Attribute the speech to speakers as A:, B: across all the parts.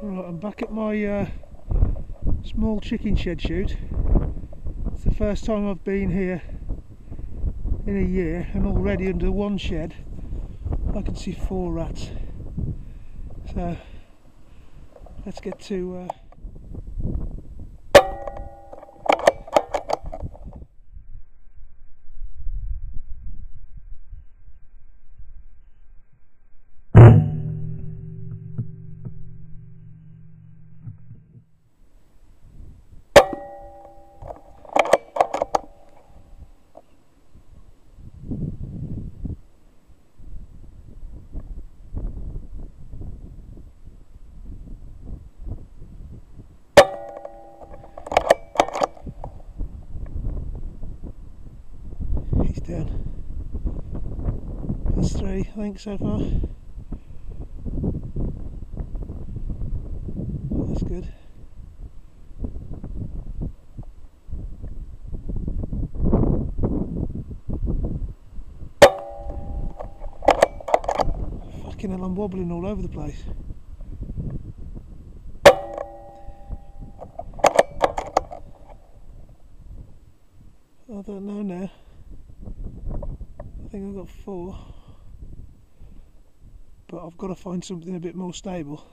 A: Right, I'm back at my small chicken shed shoot. It's the first time I've been here in a year, and already under one shed I can see 4 rats. So let's get to he's down. That's 3, I think, so far. That's good. Fucking hell, I'm wobbling all over the place. I don't know now. I think I've got 4, but I've got to find something a bit more stable.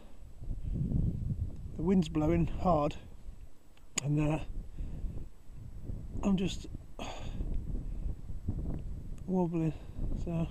A: The wind's blowing hard, and I'm just wobbling, so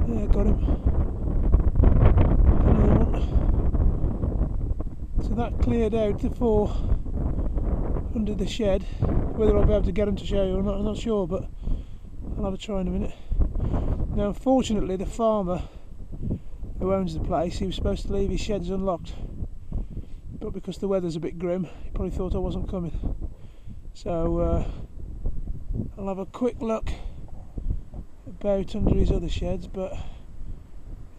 A: yeah, got him. Another one. So that cleared out the 4 under the shed. Whether I'll be able to get them to show you or not, I'm not sure, but I'll have a try in a minute. Now, unfortunately, the farmer who owns the place, he was supposed to leave his sheds unlocked, but because the weather's a bit grim, he probably thought I wasn't coming. So I'll have a quick look about under his other sheds, but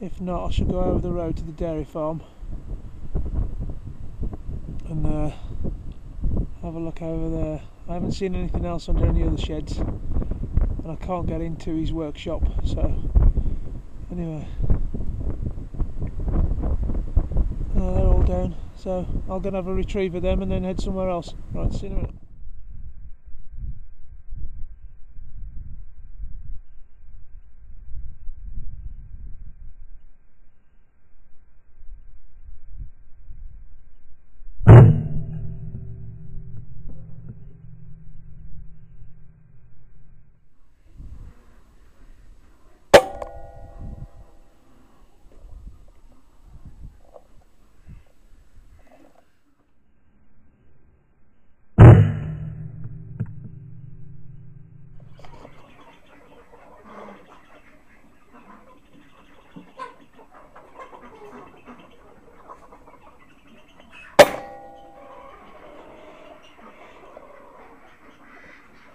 A: if not, I shall go over the road to the dairy farm and have a look over there. I haven't seen anything else under any other sheds, and I can't get into his workshop, so anyway, they're all down, so I'll go and have a retrieve of them and then head somewhere else. Right, see you in a minute.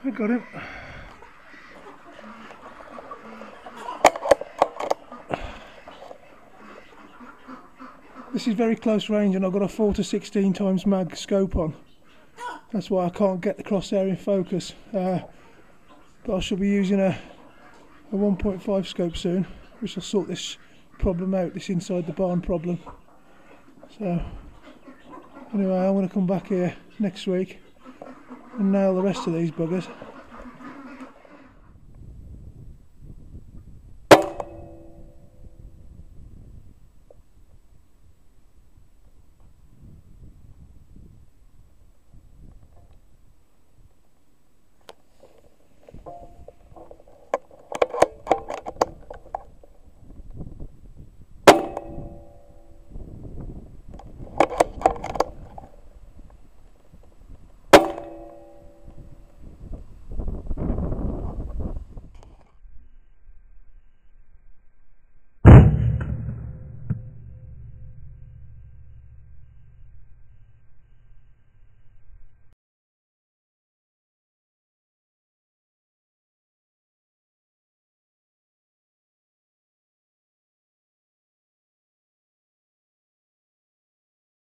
A: I got him. This is very close range, and I've got a 4 to 16 times mag scope on. That's why I can't get the crosshair in focus. But I shall be using a 1.5 scope soon, which will sort this problem out, this inside the barn problem. So anyway, I'm going to come back here next week and nail the rest of these buggers.